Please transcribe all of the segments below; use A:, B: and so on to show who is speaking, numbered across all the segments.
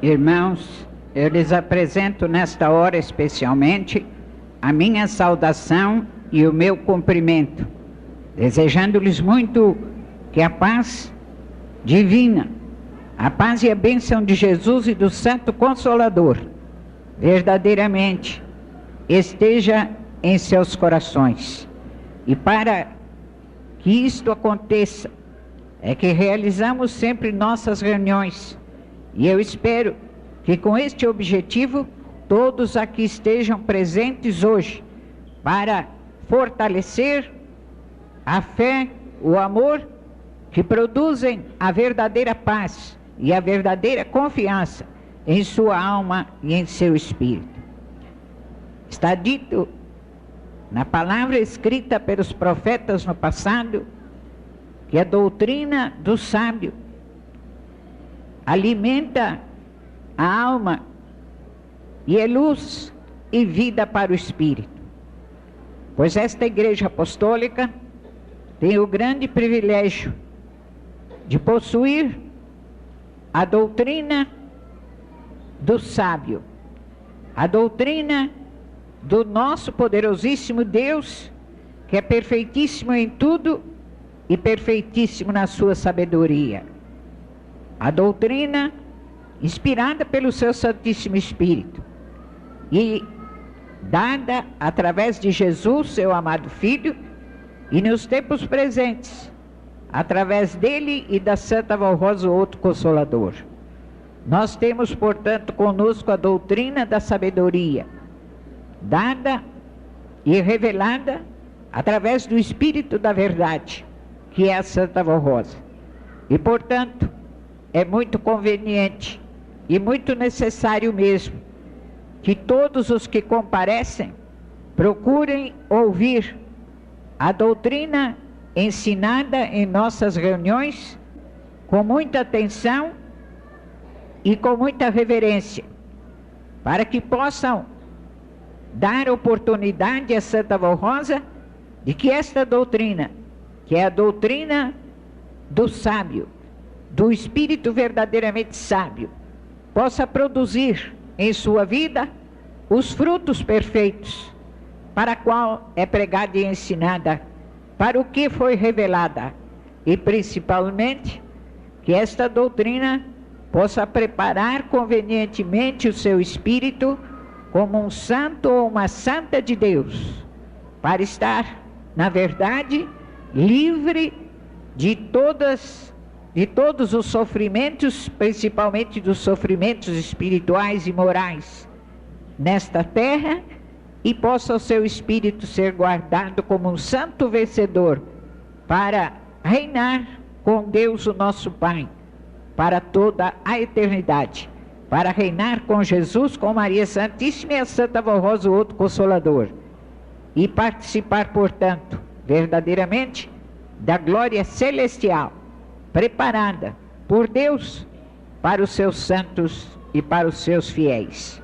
A: Irmãos, eu lhes apresento nesta hora especialmente a minha saudação e o meu cumprimento, desejando-lhes muito que a paz divina, a paz e a bênção de Jesus e do Santo Consolador, verdadeiramente esteja em seus corações. E para que isto aconteça, é que realizamos sempre nossas reuniões. E eu espero que com este objetivo todos aqui estejam presentes hoje para fortalecer a fé, o amor que produzem a verdadeira paz e a verdadeira confiança em sua alma e em seu espírito. Está dito na palavra escrita pelos profetas no passado que a doutrina do sábio alimenta a alma e é luz e vida para o espírito. Pois esta igreja apostólica tem o grande privilégio de possuir a doutrina do sábio, a doutrina do nosso poderosíssimo Deus, que é perfeitíssimo em tudo e perfeitíssimo na sua sabedoria. A doutrina inspirada pelo seu Santíssimo Espírito e dada através de Jesus, seu amado Filho, e nos tempos presentes, através dele e da Santa Valrosa, o outro Consolador. Nós temos, portanto, conosco a doutrina da sabedoria, dada e revelada através do Espírito da Verdade, que é a Santa Valrosa. E, portanto, é muito conveniente e muito necessário mesmo que todos os que comparecem procurem ouvir a doutrina ensinada em nossas reuniões com muita atenção e com muita reverência, para que possam dar oportunidade a Santa Valrosa de que esta doutrina, que é a doutrina do sábio, do espírito verdadeiramente sábio, possa produzir em sua vida os frutos perfeitos, para a qual é pregada e ensinada, para o que foi revelada, e principalmente que esta doutrina possa preparar convenientemente o seu espírito como um santo ou uma santa de Deus, para estar, na verdade, livre de todos os sofrimentos, principalmente dos sofrimentos espirituais e morais nesta terra, e possa o seu espírito ser guardado como um santo vencedor para reinar com Deus, o nosso Pai, para toda a eternidade, para reinar com Jesus, com Maria Santíssima e a Santa Valrosa, o outro Consolador, e participar, portanto, verdadeiramente da glória celestial preparada por Deus para os seus santos e para os seus fiéis.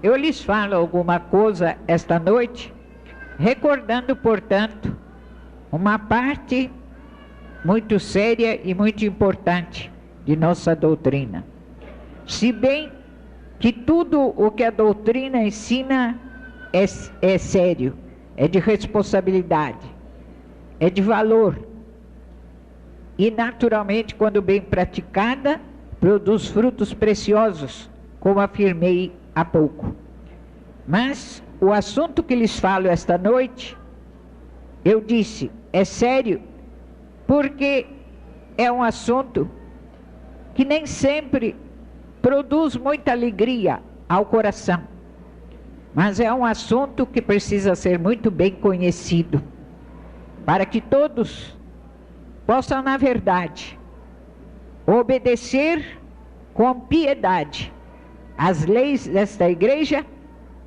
A: Eu lhes falo alguma coisa esta noite, recordando, portanto, uma parte muito séria e muito importante de nossa doutrina. Se bem que tudo o que a doutrina ensina é sério, é de responsabilidade, é de valor, e naturalmente, quando bem praticada, produz frutos preciosos, como afirmei há pouco. Mas o assunto que lhes falo esta noite, eu disse, é sério, porque é um assunto que nem sempre produz muita alegria ao coração, mas é um assunto que precisa ser muito bem conhecido, para que todos possam, na verdade, obedecer com piedade às leis desta igreja,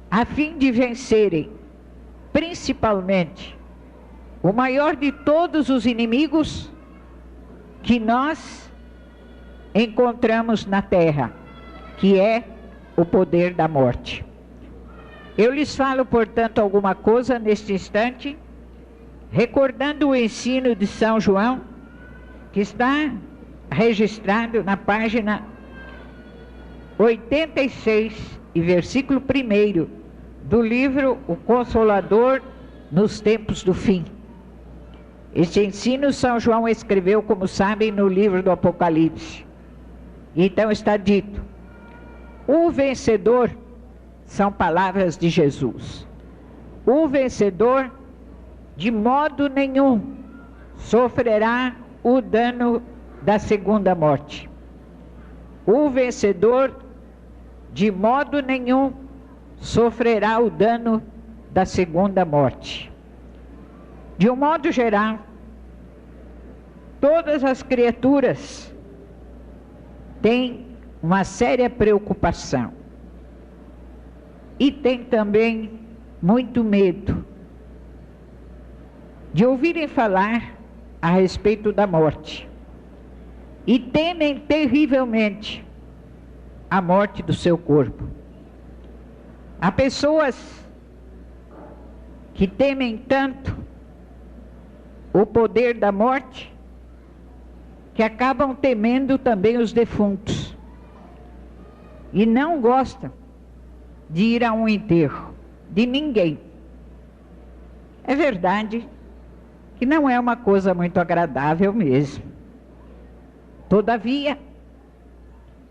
A: a fim de vencerem, principalmente, o maior de todos os inimigos que nós encontramos na terra, que é o poder da morte. Eu lhes falo, portanto, alguma coisa neste instante, recordando o ensino de São João, que está registrado na página 86 e versículo 1 do livro O Consolador nos Tempos do Fim. Este ensino São João escreveu, como sabem, no livro do Apocalipse. Então está dito: o vencedor, são palavras de Jesus, o vencedor de modo nenhum sofrerá o dano da segunda morte. O vencedor de modo nenhum sofrerá o dano da segunda morte. De um modo geral, todas as criaturas têm uma séria preocupação e têm também muito medo de ouvirem falar a respeito da morte e temem terrivelmente a morte do seu corpo. Há pessoas que temem tanto o poder da morte que acabam temendo também os defuntos e não gostam de ir a um enterro de ninguém. É verdade que não é uma coisa muito agradável mesmo. Todavia,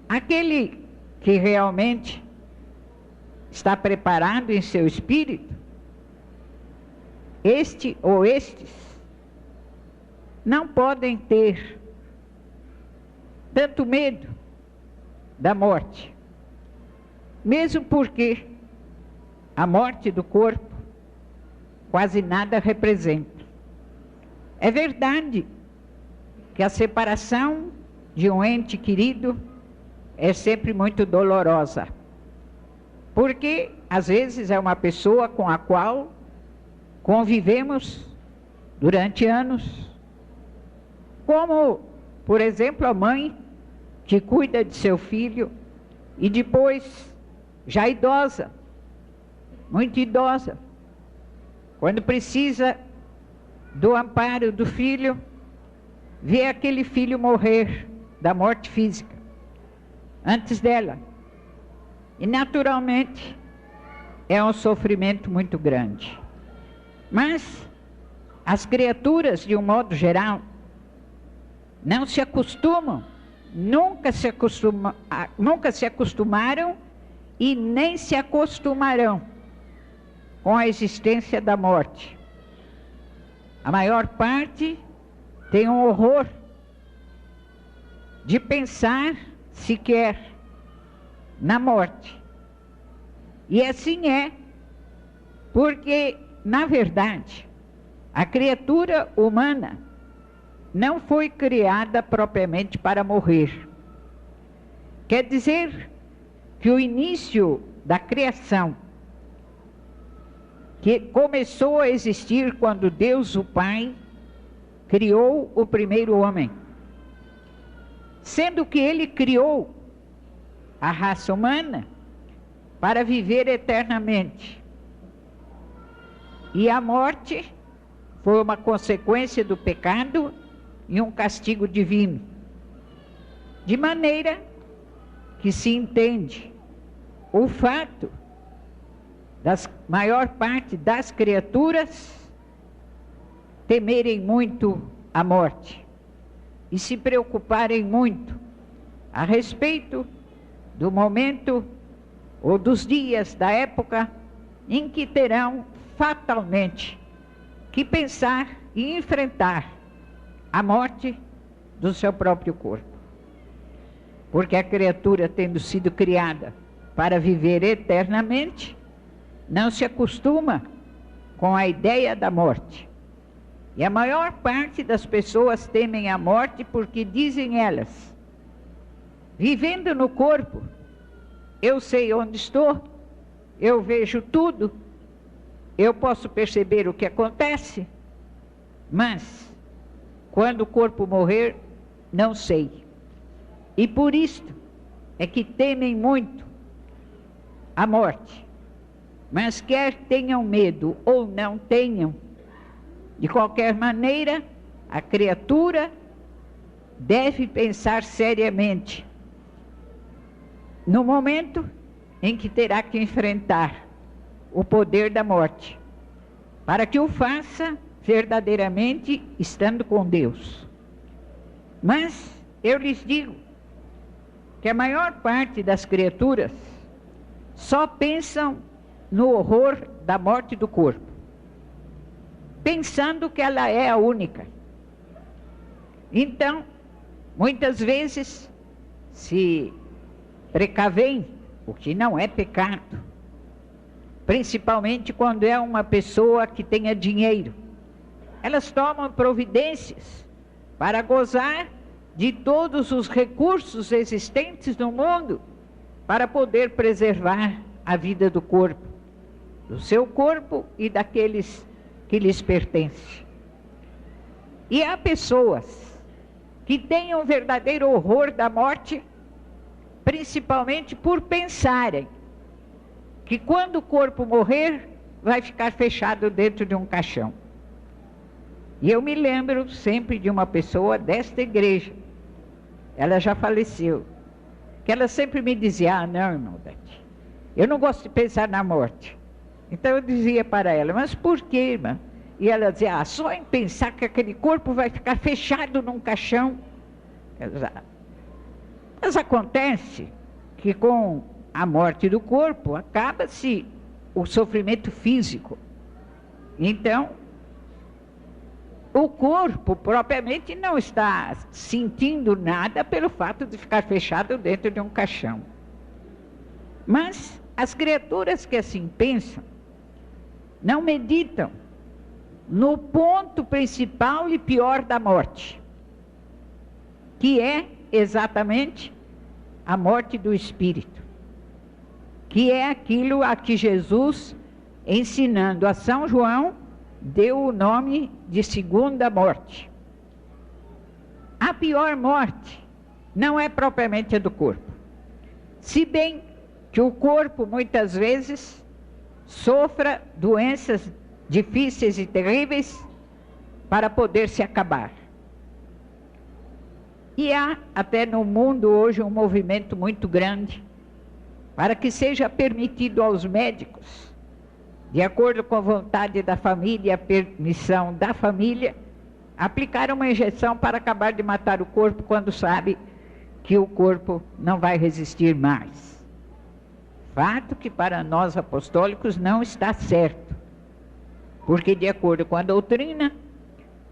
A: aquele que realmente está preparado em seu espírito, este ou estes, não podem ter tanto medo da morte, mesmo porque a morte do corpo quase nada representa. É verdade que a separação de um ente querido é sempre muito dolorosa, porque às vezes é uma pessoa com a qual convivemos durante anos, como, por exemplo, a mãe que cuida de seu filho e depois, já idosa, muito idosa, quando precisa do amparo do filho, vê aquele filho morrer da morte física antes dela. E naturalmente é um sofrimento muito grande. Mas as criaturas, de um modo geral, não se acostumam, nunca se acostumaram e nem se acostumarão com a existência da morte. A maior parte tem um horror de pensar sequer na morte. E assim é, porque, na verdade, a criatura humana não foi criada propriamente para morrer. Quer dizer que o início da criação, que começou a existir quando Deus, o Pai, criou o primeiro homem, sendo que Ele criou a raça humana para viver eternamente. E a morte foi uma consequência do pecado e um castigo divino. De maneira que se entende o fato das maior parte das criaturas temerem muito a morte e se preocuparem muito a respeito do momento ou dos dias da época em que terão fatalmente que pensar e enfrentar a morte do seu próprio corpo. Porque a criatura, tendo sido criada para viver eternamente, não se acostuma com a ideia da morte. E a maior parte das pessoas temem a morte porque dizem elas: vivendo no corpo, eu sei onde estou, eu vejo tudo, eu posso perceber o que acontece, mas quando o corpo morrer, não sei. E por isto é que temem muito a morte. Mas quer tenham medo ou não tenham, de qualquer maneira, a criatura deve pensar seriamente no momento em que terá que enfrentar o poder da morte, para que o faça verdadeiramente estando com Deus. Mas eu lhes digo que a maior parte das criaturas só pensam no horror da morte do corpo, pensando que ela é a única. Então, muitas vezes se precavém, o que não é pecado, principalmente quando é uma pessoa que tenha dinheiro. Elas tomam providências para gozar de todos os recursos existentes no mundo, para poder preservar a vida do corpo, do seu corpo e daqueles que lhes pertencem. E há pessoas que têm um verdadeiro horror da morte, principalmente por pensarem que quando o corpo morrer, vai ficar fechado dentro de um caixão. E eu me lembro sempre de uma pessoa desta igreja, ela já faleceu, que ela sempre me dizia: ah, não, irmão Dante, eu não gosto de pensar na morte. Então eu dizia para ela: mas por quê, irmã? E ela dizia: ah, só em pensar que aquele corpo vai ficar fechado num caixão. Mas acontece que com a morte do corpo acaba-se o sofrimento físico. Então, o corpo propriamente não está sentindo nada pelo fato de ficar fechado dentro de um caixão. Mas as criaturas que assim pensam não meditam no ponto principal e pior da morte, que é exatamente a morte do espírito, que é aquilo a que Jesus, ensinando a São João, deu o nome de segunda morte. A pior morte não é propriamente a do corpo, se bem que o corpo muitas vezes sofra doenças difíceis e terríveis para poder se acabar. E há até no mundo hoje um movimento muito grande para que seja permitido aos médicos, de acordo com a vontade da família e a permissão da família, aplicar uma injeção para acabar de matar o corpo quando sabe que o corpo não vai resistir mais. Fato que para nós apostólicos não está certo, porque de acordo com a doutrina,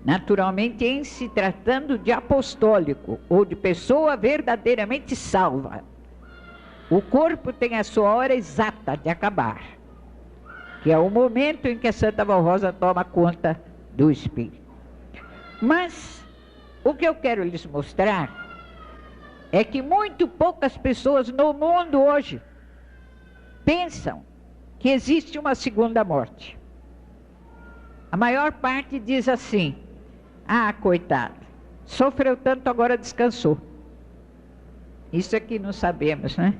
A: naturalmente em se tratando de apostólico ou de pessoa verdadeiramente salva, o corpo tem a sua hora exata de acabar, que é o momento em que a Santa Valrosa toma conta do espírito. Mas o que eu quero lhes mostrar é que muito poucas pessoas no mundo hoje pensam que existe uma segunda morte. A maior parte diz assim: ah, coitado, sofreu tanto, agora descansou. Isso aqui não sabemos, né?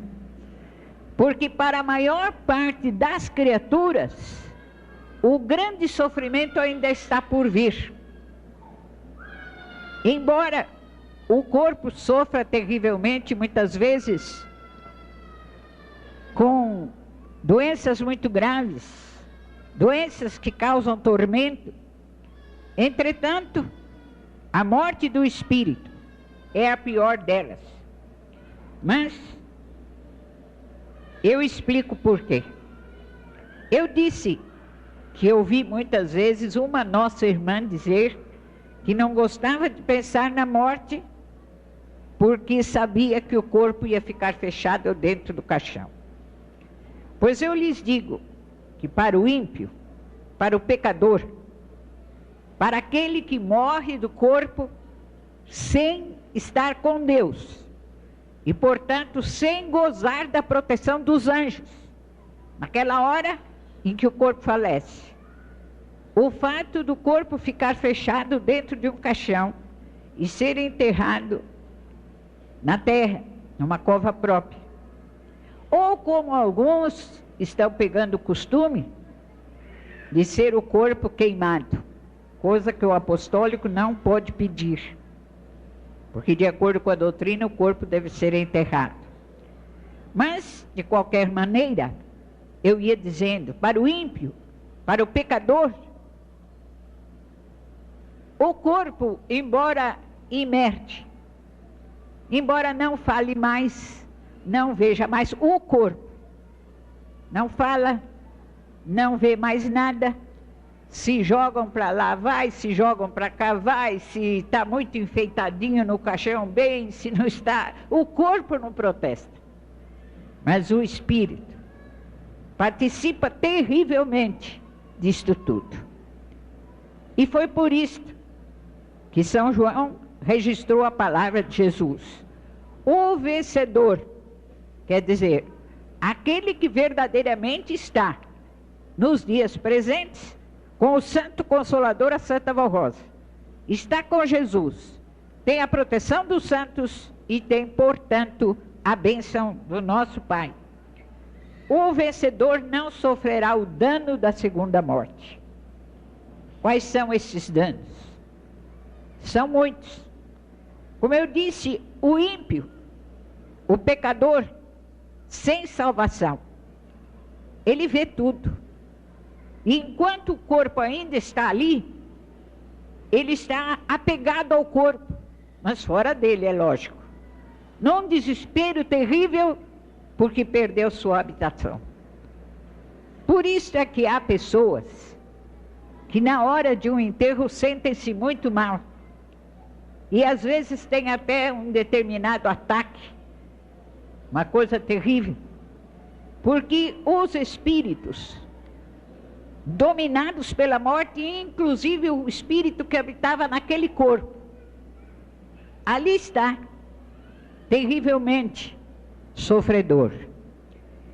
A: Porque para a maior parte das criaturas, o grande sofrimento ainda está por vir. Embora o corpo sofra terrivelmente, muitas vezes, com doenças muito graves, doenças que causam tormento, entretanto, a morte do espírito é a pior delas. Mas eu explico por quê. Eu disse que eu vi muitas vezes uma nossa irmã dizer que não gostava de pensar na morte porque sabia que o corpo ia ficar fechado dentro do caixão. Pois eu lhes digo que para o ímpio, para o pecador, para aquele que morre do corpo sem estar com Deus e, portanto, sem gozar da proteção dos anjos, naquela hora em que o corpo falece, o fato do corpo ficar fechado dentro de um caixão e ser enterrado na terra, numa cova própria, ou como alguns estão pegando o costume de ser o corpo queimado, coisa que o apostólico não pode pedir, porque de acordo com a doutrina o corpo deve ser enterrado. Mas, de qualquer maneira, eu ia dizendo, para o ímpio, para o pecador, o corpo, embora inerte, embora não fale mais, não veja mais, o corpo não fala, não vê mais nada, se jogam para lá, vai, se jogam para cá, vai, se está muito enfeitadinho no caixão, bem, se não está, o corpo não protesta. Mas o espírito participa terrivelmente disto tudo. E foi por isto que São João registrou a palavra de Jesus. O vencedor, quer dizer, aquele que verdadeiramente está nos dias presentes com o Santo Consolador, a Santa Rosa. Está com Jesus, tem a proteção dos santos e tem, portanto, a bênção do nosso Pai. O vencedor não sofrerá o dano da segunda morte. Quais são esses danos? São muitos. Como eu disse, o ímpio, o pecador, sem salvação, ele vê tudo. E enquanto o corpo ainda está ali, ele está apegado ao corpo, mas fora dele, é lógico. Num desespero terrível, porque perdeu sua habitação. Por isso é que há pessoas que na hora de um enterro sentem-se muito mal. E às vezes tem até um determinado ataque, uma coisa terrível. Porque os espíritos, dominados pela morte, inclusive o espírito que habitava naquele corpo, ali está, terrivelmente sofredor,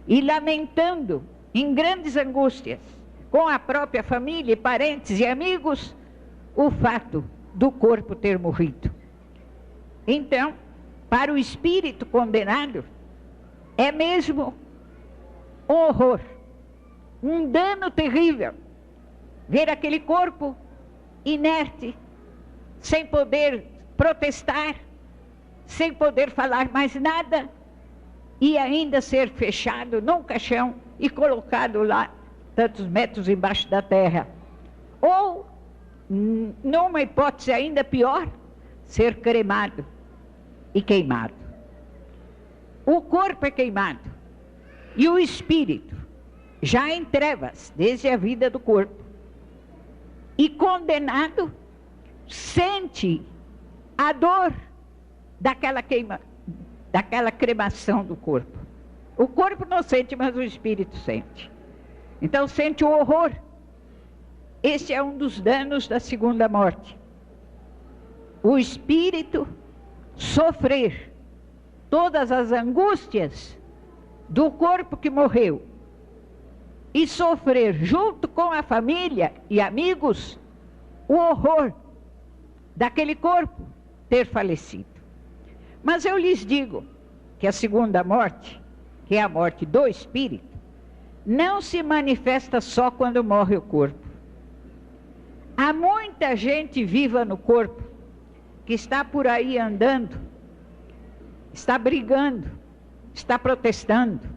A: e lamentando em grandes angústias, com a própria família, parentes e amigos, o fato do corpo ter morrido. Então, para o espírito condenado, é mesmo um horror, um dano terrível, ver aquele corpo inerte, sem poder protestar, sem poder falar mais nada, e ainda ser fechado num caixão e colocado lá, tantos metros embaixo da terra. Ou, numa hipótese ainda pior, ser cremado e queimado. O corpo é queimado e o espírito, já em trevas, desde a vida do corpo, e condenado, sente a dor daquela cremação do corpo. O corpo não sente, mas o espírito sente. Então sente o horror. Esse é um dos danos da segunda morte. O espírito sofrer todas as angústias do corpo que morreu e sofrer junto com a família e amigos o horror daquele corpo ter falecido. Mas eu lhes digo que a segunda morte, que é a morte do espírito, não se manifesta só quando morre o corpo. Há muita gente viva no corpo que está por aí andando, está brigando, está protestando,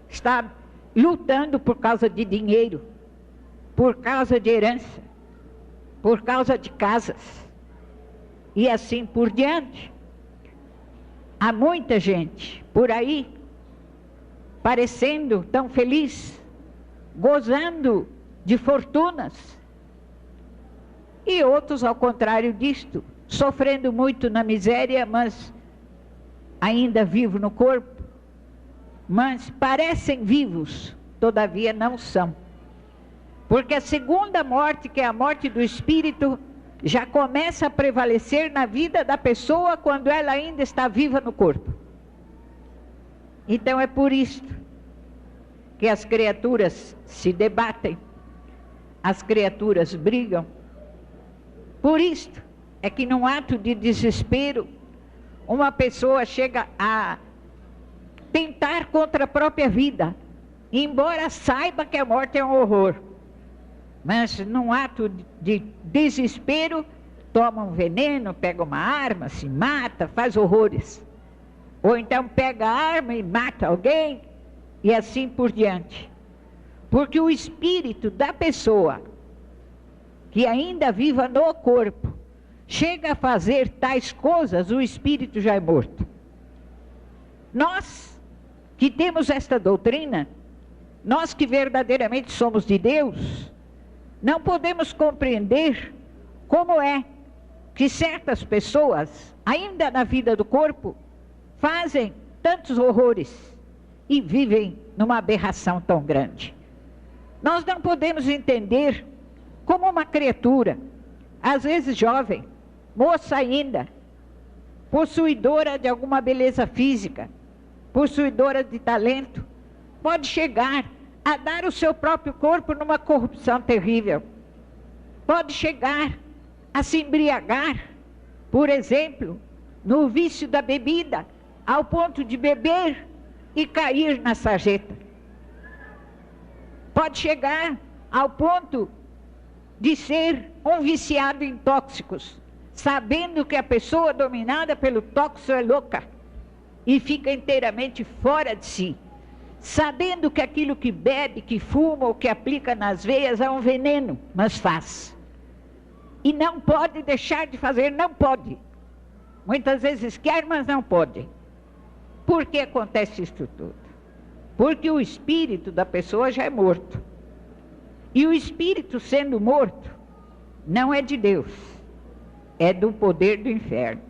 A: está lutando por causa de dinheiro, por causa de herança, por causa de casas, e assim por diante. Há muita gente por aí, parecendo tão feliz, gozando de fortunas, e outros, ao contrário disto, sofrendo muito na miséria, mas ainda vivo no corpo, mas parecem vivos, todavia não são. Porque a segunda morte, que é a morte do espírito, já começa a prevalecer na vida da pessoa quando ela ainda está viva no corpo. Então é por isto que as criaturas se debatem, as criaturas brigam. Por isto é que num ato de desespero, uma pessoa chega a tentar contra a própria vida, embora saiba que a morte é um horror. Mas num ato de desespero, toma um veneno, pega uma arma, se mata, faz horrores. ou então pega a arma e mata alguém, e assim por diante. Porque o espírito da pessoa que ainda viva no corpo chega a fazer tais coisas, o espírito já é morto. Nós que temos esta doutrina, nós que verdadeiramente somos de Deus, não podemos compreender como é que certas pessoas, ainda na vida do corpo, fazem tantos horrores e vivem numa aberração tão grande. Nós não podemos entender como uma criatura, às vezes jovem, moça ainda, possuidora de alguma beleza física, possuidora de talento, pode chegar a dar o seu próprio corpo numa corrupção terrível. Pode chegar a se embriagar, por exemplo, no vício da bebida, ao ponto de beber e cair na sarjeta. Pode chegar ao ponto de ser um viciado em tóxicos, sabendo que a pessoa dominada pelo tóxico é louca e fica inteiramente fora de si, sabendo que aquilo que bebe, que fuma ou que aplica nas veias é um veneno, mas faz. E não pode deixar de fazer, não pode. Muitas vezes quer, mas não pode. Por que acontece isso tudo? Porque o espírito da pessoa já é morto. E o espírito sendo morto, não é de Deus, é do poder do inferno.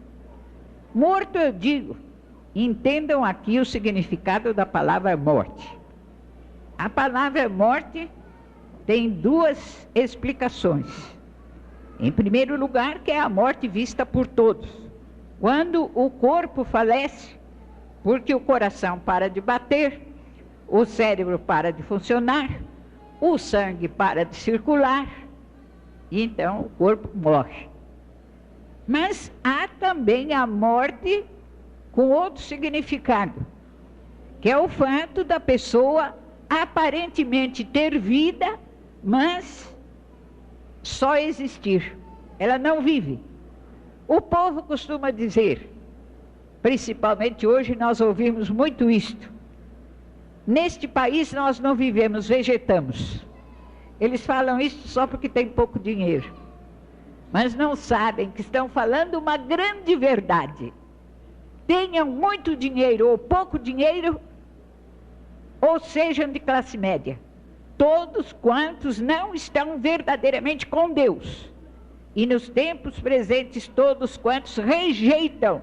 A: Morto, eu digo, entendam aqui o significado da palavra morte. A palavra morte tem duas explicações. Em primeiro lugar, que é a morte vista por todos. Quando o corpo falece, porque o coração para de bater, o cérebro para de funcionar, o sangue para de circular, e então o corpo morre. Mas há também a morte com outro significado, que é o fato da pessoa aparentemente ter vida, mas só existir. Ela não vive. O povo costuma dizer, principalmente hoje nós ouvimos muito isto: neste país nós não vivemos, vegetamos. Eles falam isso só porque tem pouco dinheiro, mas não sabem que estão falando uma grande verdade. Tenham muito dinheiro ou pouco dinheiro, ou sejam de classe média, todos quantos não estão verdadeiramente com Deus, e nos tempos presentes todos quantos rejeitam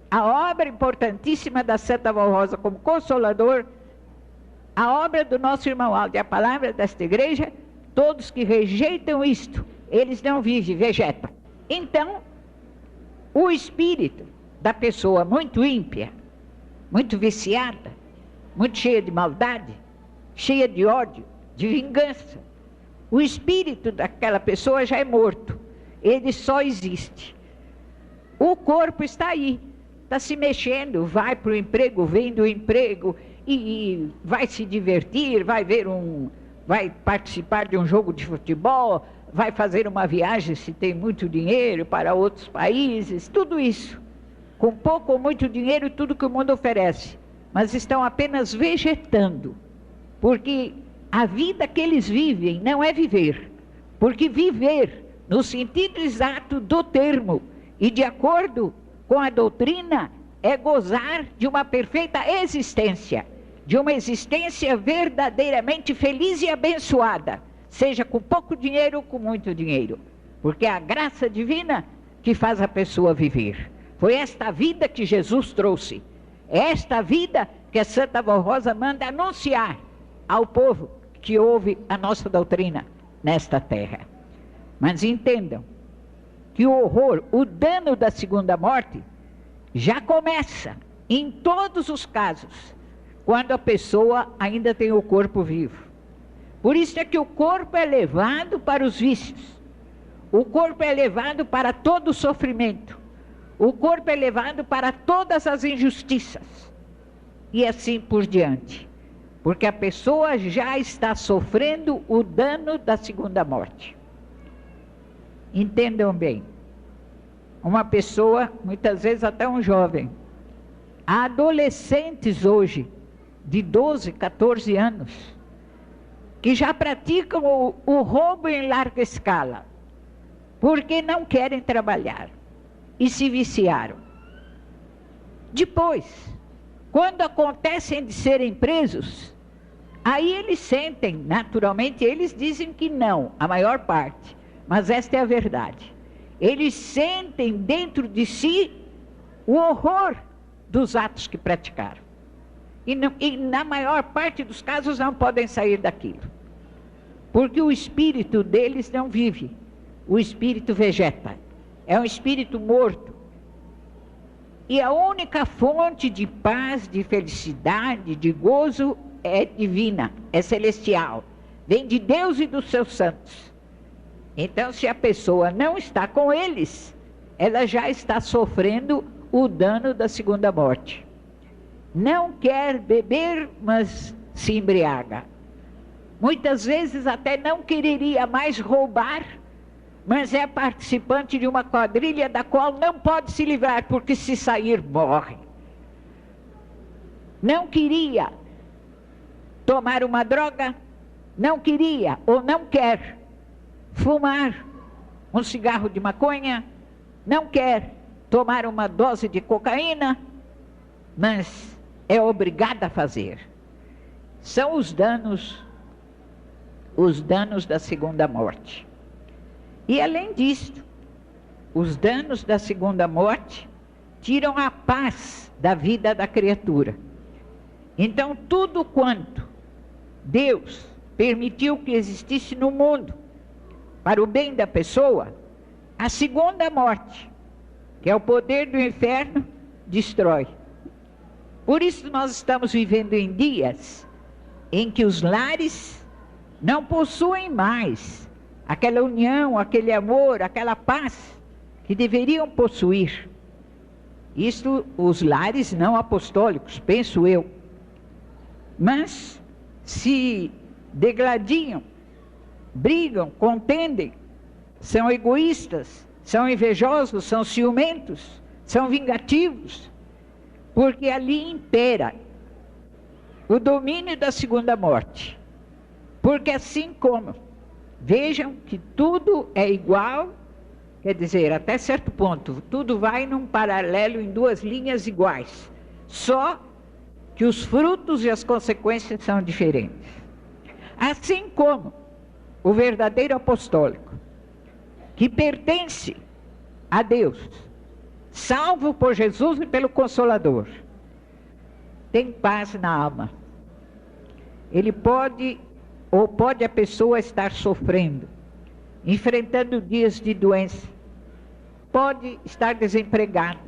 A: a obra importantíssima da Santa Vó Rosa como Consolador, a obra do nosso irmão Aldo e a palavra desta igreja, todos que rejeitam isto, eles não vivem, vegetam. Então, o espírito da pessoa muito ímpia, muito viciada, muito cheia de maldade, cheia de ódio, de vingança, o espírito daquela pessoa já é morto, ele só existe. O corpo está aí, está se mexendo, vai para o emprego, vem do emprego, e vai se divertir, vai participar de um jogo de futebol, vai fazer uma viagem, se tem muito dinheiro, para outros países, tudo isso. Com pouco ou muito dinheiro, tudo que o mundo oferece. Mas estão apenas vegetando, porque a vida que eles vivem não é viver. Porque viver, no sentido exato do termo, e de acordo com a doutrina, é gozar de uma perfeita existência, de uma existência verdadeiramente feliz e abençoada, seja com pouco dinheiro ou com muito dinheiro, porque é a graça divina que faz a pessoa viver. Foi esta vida que Jesus trouxe, é esta vida que a Santa Vó Rosa manda anunciar ao povo que ouve a nossa doutrina nesta terra. Mas entendam que o horror, o dano da segunda morte, já começa em todos os casos, quando a pessoa ainda tem o corpo vivo. Por isso é que o corpo é levado para os vícios, o corpo é levado para todo o sofrimento, o corpo é levado para todas as injustiças, e assim por diante, porque a pessoa já está sofrendo o dano da segunda morte. Entendam bem, uma pessoa, muitas vezes até um jovem, Há adolescentes hoje, de 12, 14 anos, que já praticam o roubo em larga escala, porque não querem trabalhar e se viciaram. Depois, quando acontecem de serem presos, aí eles sentem, naturalmente, eles dizem que não, a maior parte, mas esta é a verdade. Eles sentem dentro de si o horror dos atos que praticaram. E na maior parte dos casos não podem sair daquilo. Porque o espírito deles não vive. O espírito vegeta. É um espírito morto. E a única fonte de paz, de felicidade, de gozo é divina, é celestial. Vem de Deus e dos seus santos. Então, se a pessoa não está com eles, ela já está sofrendo o dano da segunda morte. Não quer beber, mas se embriaga. Muitas vezes até não quereria mais roubar, mas é participante de uma quadrilha da qual não pode se livrar, porque se sair, morre. Não queria tomar uma droga, não queria ou não quer fumar um cigarro de maconha, não quer tomar uma dose de cocaína, mas é obrigada a fazer. São os danos da segunda morte. E além disto, os danos da segunda morte tiram a paz da vida da criatura. Então, tudo quanto Deus permitiu que existisse no mundo para o bem da pessoa, a segunda morte, que é o poder do inferno, destrói. Por isso nós estamos vivendo em dias em que os lares não possuem mais aquela união, aquele amor, aquela paz que deveriam possuir. Isto os lares não apostólicos, penso eu. Mas se degladiam, brigam, contendem, são egoístas, são invejosos, são ciumentos, são vingativos, porque ali impera o domínio da segunda morte. Porque assim como, vejam que tudo é igual, quer dizer, até certo ponto, tudo vai num paralelo em duas linhas iguais, só que os frutos e as consequências são diferentes. Assim como o verdadeiro apostólico, que pertence a Deus, salvo por Jesus e pelo Consolador, tem paz na alma. Ele pode a pessoa estar sofrendo, enfrentando dias de doença, pode estar desempregado,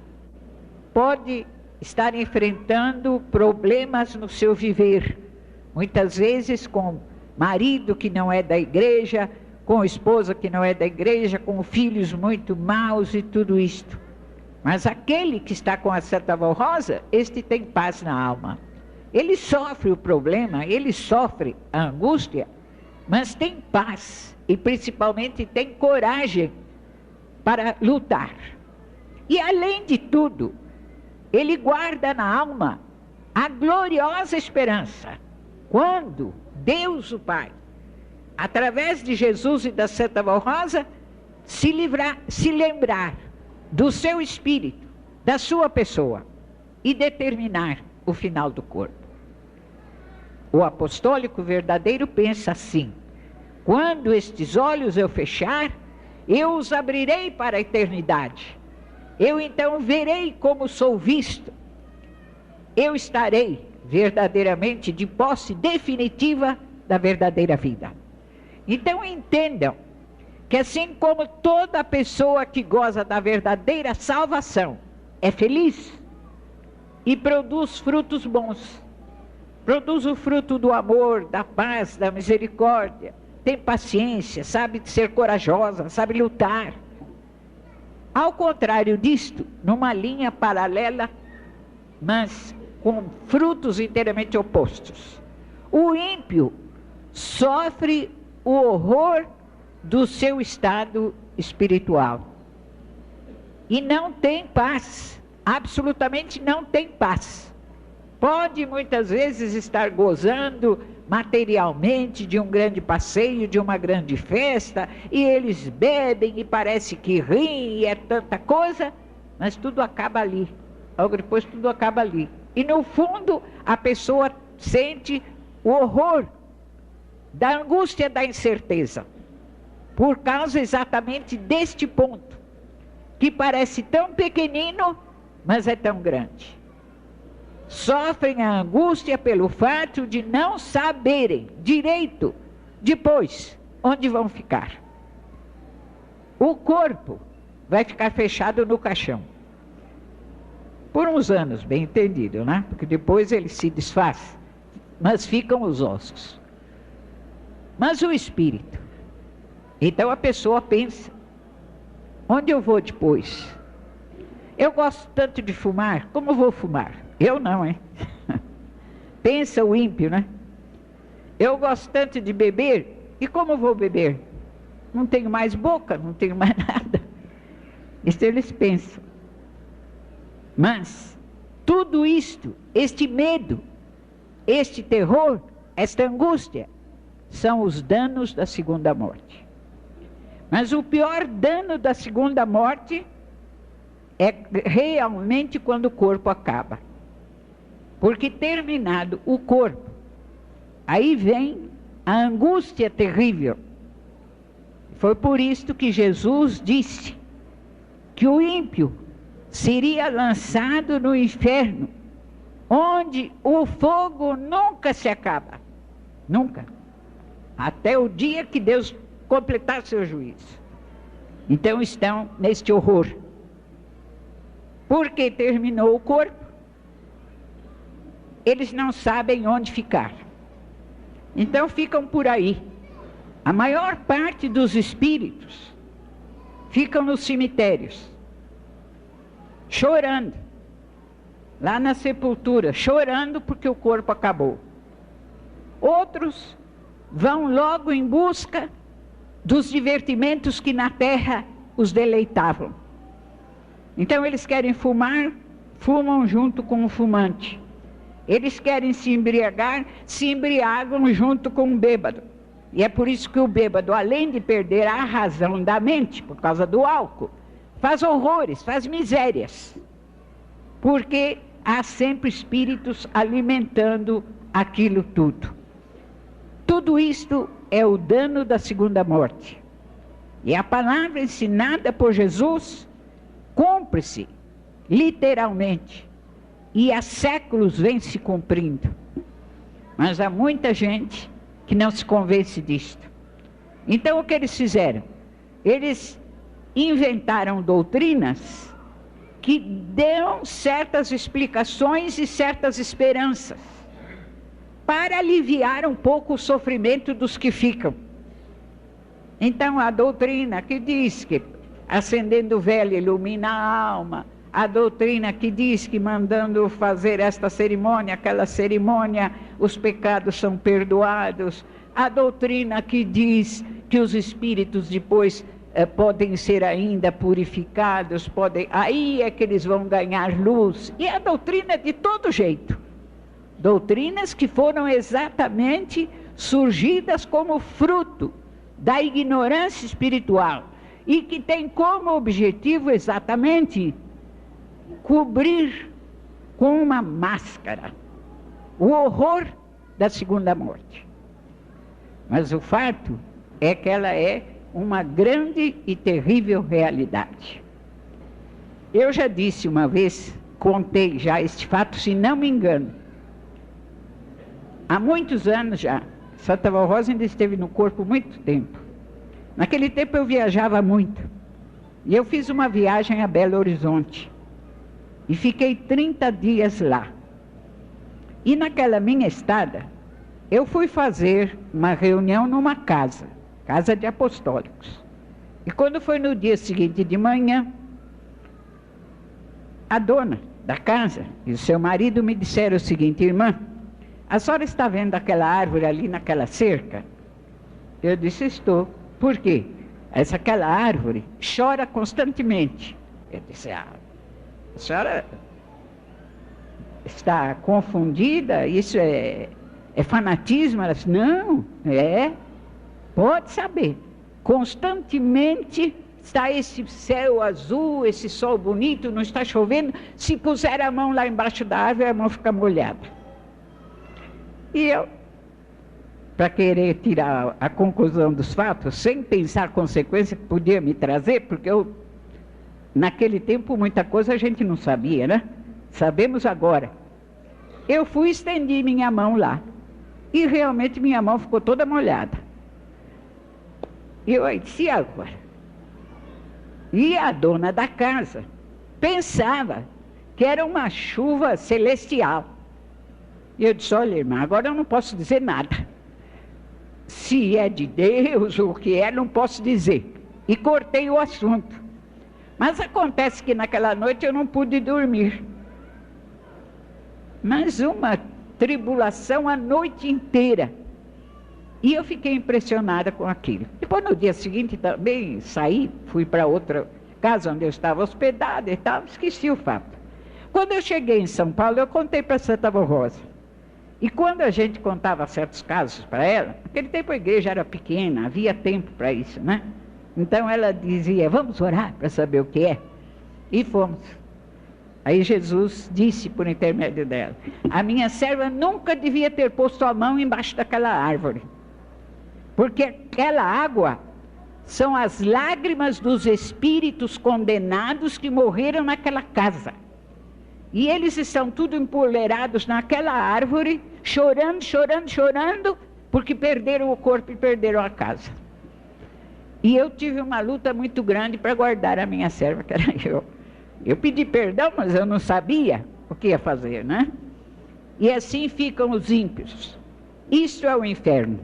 A: pode estar enfrentando problemas no seu viver, muitas vezes com marido que não é da igreja, com esposa que não é da igreja, com filhos muito maus e tudo isto. Mas aquele que está com a Santa Voz Rosa, este tem paz na alma. Ele sofre o problema, ele sofre a angústia, mas tem paz e principalmente tem coragem para lutar. E além de tudo, ele guarda na alma a gloriosa esperança. Quando Deus o Pai, através de Jesus e da Santa Voz Rosa, se lembrar do seu espírito, da sua pessoa, e determinar o final do corpo. O apostólico verdadeiro pensa assim: quando estes olhos eu fechar, eu os abrirei para a eternidade. Eu então verei como sou visto. Eu estarei verdadeiramente de posse definitiva da verdadeira vida. Então entendam que assim como toda pessoa que goza da verdadeira salvação é feliz e produz frutos bons, produz o fruto do amor, da paz, da misericórdia, tem paciência, sabe ser corajosa, sabe lutar. Ao contrário disto, numa linha paralela, mas com frutos inteiramente opostos, o ímpio sofre o horror do seu estado espiritual e não tem paz absolutamente não tem paz. Pode muitas vezes estar gozando materialmente de um grande passeio, de uma grande festa, e eles bebem e parece que riem, e é tanta coisa, mas tudo acaba ali. Logo depois tudo acaba ali. E no fundo a pessoa sente o horror da angústia, da incerteza, por causa exatamente deste ponto, que parece tão pequenino, mas é tão grande. Sofrem a angústia pelo fato de não saberem direito depois onde vão ficar. O corpo vai ficar fechado no caixão por uns anos, bem entendido, né? Porque depois ele se desfaz, mas ficam os ossos. Mas o espírito, então a pessoa pensa: onde eu vou depois? Eu gosto tanto de fumar, como vou fumar? Eu não, hein? Pensa o ímpio, né? Eu gosto tanto de beber, e como vou beber? Não tenho mais boca, não tenho mais nada. Isso eles pensam. Mas tudo isto, este medo, este terror, esta angústia, são os danos da segunda morte. Mas o pior dano da segunda morte é realmente quando o corpo acaba. Porque terminado o corpo, aí vem a angústia terrível. Foi por isto que Jesus disse que o ímpio seria lançado no inferno, onde o fogo nunca se acaba. Nunca. Até o dia que Deus completar seu juízo. Então estão neste horror. Porque terminou o corpo, eles não sabem onde ficar. Então ficam por aí. A maior parte dos espíritos ficam nos cemitérios, chorando, lá na sepultura, chorando porque o corpo acabou. Outros vão logo em busca dos divertimentos que na terra os deleitavam. Então eles querem fumar, fumam junto com o fumante. Eles querem se embriagar, se embriagam junto com o bêbado. E é por isso que o bêbado, além de perder a razão da mente, por causa do álcool, faz horrores, faz misérias. Porque há sempre espíritos alimentando aquilo tudo. Tudo isto é o dano da segunda morte. E a palavra ensinada por Jesus cumpre-se, literalmente. E há séculos vem se cumprindo. Mas há muita gente que não se convence disto. Então o que eles fizeram? Eles inventaram doutrinas que dão certas explicações e certas esperanças, para aliviar um pouco o sofrimento dos que ficam. Então a doutrina que diz que acendendo vela ilumina a alma, a doutrina que diz que mandando fazer esta cerimônia, aquela cerimônia, os pecados são perdoados, a doutrina que diz que os espíritos depois podem ser ainda purificados, aí é que eles vão ganhar luz, e a doutrina de todo jeito. Doutrinas que foram exatamente surgidas como fruto da ignorância espiritual e que tem como objetivo exatamente cobrir com uma máscara o horror da segunda morte. Mas o fato é que ela é uma grande e terrível realidade. Eu já disse uma vez, contei já este fato, se não me engano, há muitos anos já. Santa Rosa ainda esteve no corpo muito tempo. Naquele tempo eu viajava muito. E eu fiz uma viagem a Belo Horizonte. E fiquei 30 dias lá. E naquela minha estada, eu fui fazer uma reunião numa casa de apostólicos. E quando foi no dia seguinte de manhã, a dona da casa e o seu marido me disseram o seguinte: irmã, a senhora está vendo aquela árvore ali naquela cerca? Eu disse: estou. Por quê? Aquela árvore chora constantemente. Eu disse: a senhora está confundida, isso é fanatismo. Ela disse, não, pode saber, constantemente está esse céu azul, esse sol bonito, não está chovendo, se puser a mão lá embaixo da árvore, a mão fica molhada. E eu, para querer tirar a conclusão dos fatos, sem pensar a consequência que podia me trazer, porque naquele tempo muita coisa a gente não sabia, né? Sabemos agora. Eu fui e estendi minha mão lá, e realmente minha mão ficou toda molhada. E eu disse, e agora? E a dona da casa pensava que era uma chuva celestial. E eu disse, olha, irmã, agora eu não posso dizer nada. Se é de Deus ou o que é, não posso dizer. E cortei o assunto. Mas acontece que naquela noite eu não pude dormir. Mas uma tribulação a noite inteira. E eu fiquei impressionada com aquilo. Depois, no dia seguinte, também saí, fui para outra casa onde eu estava hospedada e tal, esqueci o fato. Quando eu cheguei em São Paulo, eu contei para Santa Avó Rosa. E quando a gente contava certos casos para ela, naquele tempo a igreja era pequena, havia tempo para isso, né? Então ela dizia, vamos orar para saber o que é? E fomos. Aí Jesus disse por intermédio dela, a minha serva nunca devia ter posto a mão embaixo daquela árvore. Porque aquela água são as lágrimas dos espíritos condenados que morreram naquela casa. E eles estão tudo empoleirados naquela árvore, chorando, chorando, chorando, porque perderam o corpo e perderam a casa. E eu tive uma luta muito grande para guardar a minha serva, que era eu. Eu pedi perdão, mas eu não sabia o que ia fazer, né? E assim ficam os ímpios. Isto é o inferno.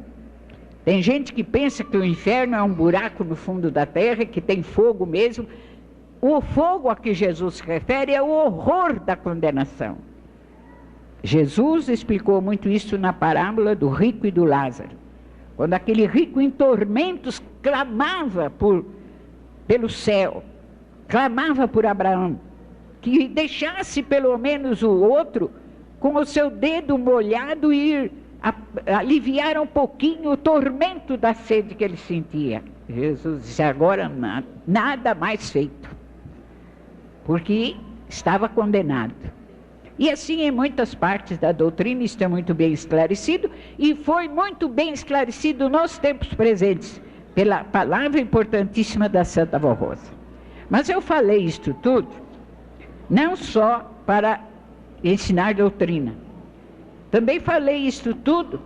A: Tem gente que pensa que o inferno é um buraco no fundo da terra, que tem fogo mesmo. O fogo a que Jesus se refere é o horror da condenação. Jesus explicou muito isso na parábola do rico e do Lázaro. Quando aquele rico em tormentos clamava pelo céu, clamava por Abraão, que deixasse pelo menos o outro com o seu dedo molhado ir aliviar um pouquinho o tormento da sede que ele sentia. Jesus disse, agora nada mais feito, porque estava condenado. E assim em muitas partes da doutrina isso é muito bem esclarecido, e foi muito bem esclarecido nos tempos presentes, pela palavra importantíssima da Santa Avó Rosa. Mas eu falei isto tudo, não só para ensinar doutrina, também falei isto tudo,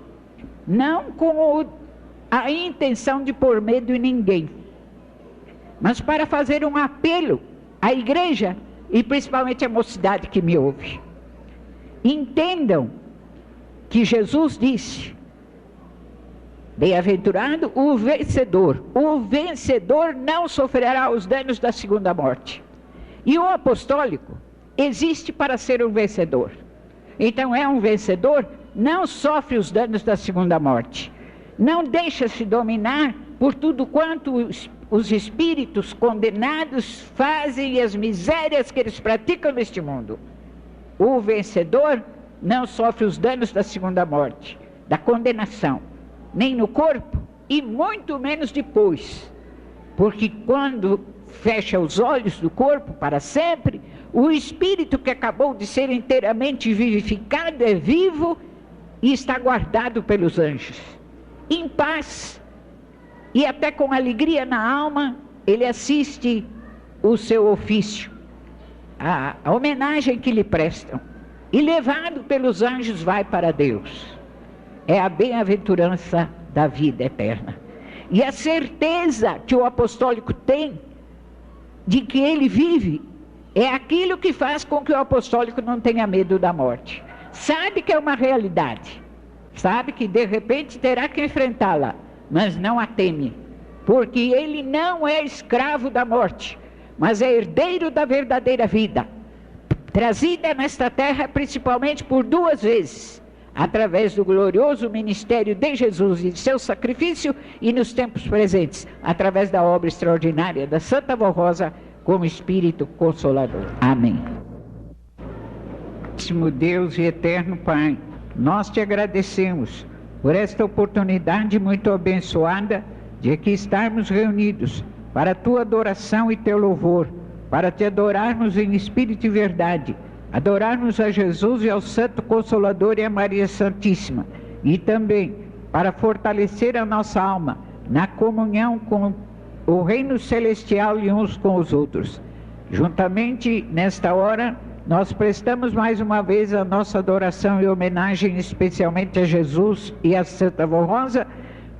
A: não com a intenção de pôr medo em ninguém, mas para fazer um apelo à igreja, e principalmente à mocidade que me ouve. Entendam que Jesus disse, bem-aventurado o vencedor não sofrerá os danos da segunda morte. E o apostólico existe para ser um vencedor. Então é um vencedor, não sofre os danos da segunda morte. Não deixa-se dominar por tudo quanto os espíritos condenados fazem e as misérias que eles praticam neste mundo. O vencedor não sofre os danos da segunda morte, da condenação, nem no corpo e muito menos depois. Porque quando fecha os olhos do corpo para sempre, o espírito que acabou de ser inteiramente vivificado é vivo e está guardado pelos anjos, em paz, e até com alegria na alma, ele assiste o seu ofício, a homenagem que lhe prestam, e levado pelos anjos vai para Deus. É a bem-aventurança da vida eterna. E a certeza que o apostólico tem de que ele vive, é aquilo que faz com que o apostólico não tenha medo da morte. Sabe que é uma realidade, sabe que de repente terá que enfrentá-la, mas não a teme, porque ele não é escravo da morte, mas é herdeiro da verdadeira vida, trazida nesta terra principalmente por 2 vezes, através do glorioso ministério de Jesus e de seu sacrifício, e nos tempos presentes, através da obra extraordinária da Santa Avó Rosa, como Espírito Consolador. Amém. Santíssimo Deus e eterno Pai, nós te agradecemos por esta oportunidade muito abençoada de aqui estarmos reunidos para a tua adoração e teu louvor, para te adorarmos em espírito e verdade, adorarmos a Jesus e ao Santo Consolador e a Maria Santíssima, e também para fortalecer a nossa alma na comunhão com o reino celestial e uns com os outros. Juntamente, nesta hora, nós prestamos mais uma vez a nossa adoração e homenagem especialmente a Jesus e a Santa Vó Rosa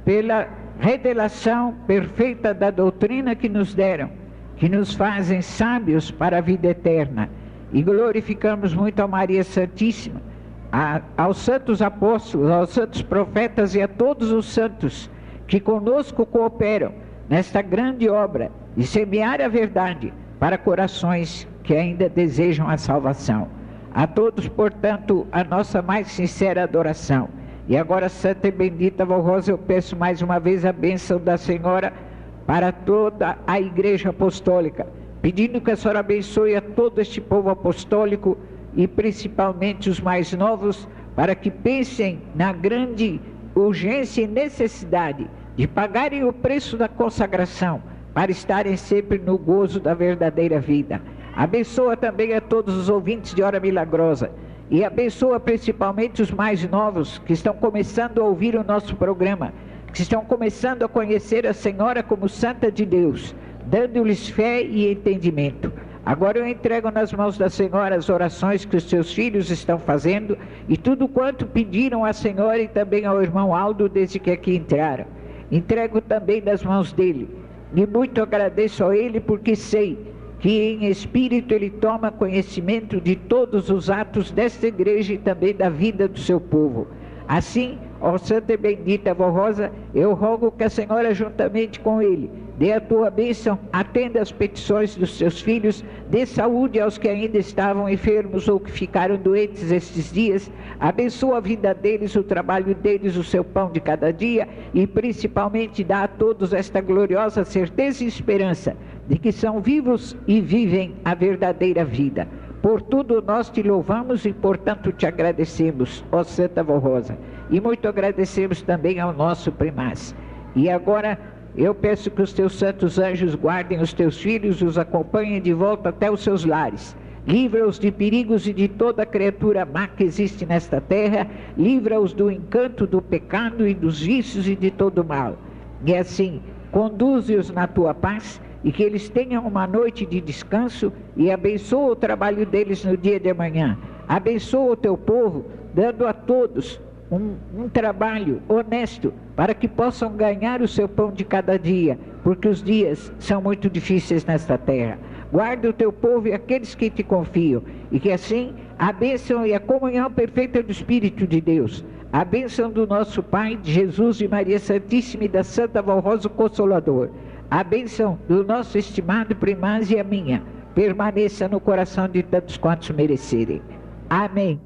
A: pela revelação perfeita da doutrina que nos deram, que nos fazem sábios para a vida eterna. E glorificamos muito a Maria Santíssima, aos santos apóstolos, aos santos profetas e a todos os santos que conosco cooperam nesta grande obra de semear a verdade para corações que ainda desejam a salvação. A todos, portanto, a nossa mais sincera adoração. E agora, Santa e Bendita Vó Rosa, eu peço mais uma vez a bênção da Senhora para toda a Igreja Apostólica, pedindo que a Senhora abençoe a todo este povo apostólico e principalmente os mais novos, para que pensem na grande urgência e necessidade de pagarem o preço da consagração, para estarem sempre no gozo da verdadeira vida. Abençoa também a todos os ouvintes de Hora Milagrosa, e abençoa principalmente os mais novos, que estão começando a ouvir o nosso programa, que estão começando a conhecer a Senhora como Santa de Deus, dando-lhes fé e entendimento. Agora eu entrego nas mãos da Senhora as orações que os seus filhos estão fazendo e tudo quanto pediram à Senhora e também ao irmão Aldo desde que aqui entraram. Entrego também nas mãos dele e muito agradeço a ele, porque sei que em espírito ele toma conhecimento de todos os atos desta igreja e também da vida do seu povo. Assim, ó Santa e Bendita Vó Rosa, eu rogo que a Senhora, juntamente com ele, dê a tua bênção, atenda as petições dos seus filhos, dê saúde aos que ainda estavam enfermos ou que ficaram doentes estes dias, abençoa a vida deles, o trabalho deles, o seu pão de cada dia, e principalmente dá a todos esta gloriosa certeza e esperança de que são vivos e vivem a verdadeira vida. Por tudo nós te louvamos e, portanto, te agradecemos, ó Santa Vó Rosa. E muito agradecemos também ao nosso primaz. E agora eu peço que os teus santos anjos guardem os teus filhos e os acompanhem de volta até os seus lares. Livra-os de perigos e de toda criatura má que existe nesta terra. Livra-os do encanto do pecado e dos vícios e de todo mal. E assim, conduze-os na tua paz, e que eles tenham uma noite de descanso, e abençoa o trabalho deles no dia de amanhã. Abençoa o teu povo, dando a todos um trabalho honesto, para que possam ganhar o seu pão de cada dia, porque os dias são muito difíceis nesta terra. Guarda o teu povo e aqueles que te confiam, e que assim a bênção e a comunhão perfeita do Espírito de Deus, a bênção do nosso Pai, de Jesus e Maria Santíssima e da Santa Vó Rosa, o Consolador, a bênção do nosso estimado primaz e a minha, permaneça no coração de tantos quantos merecerem. Amém.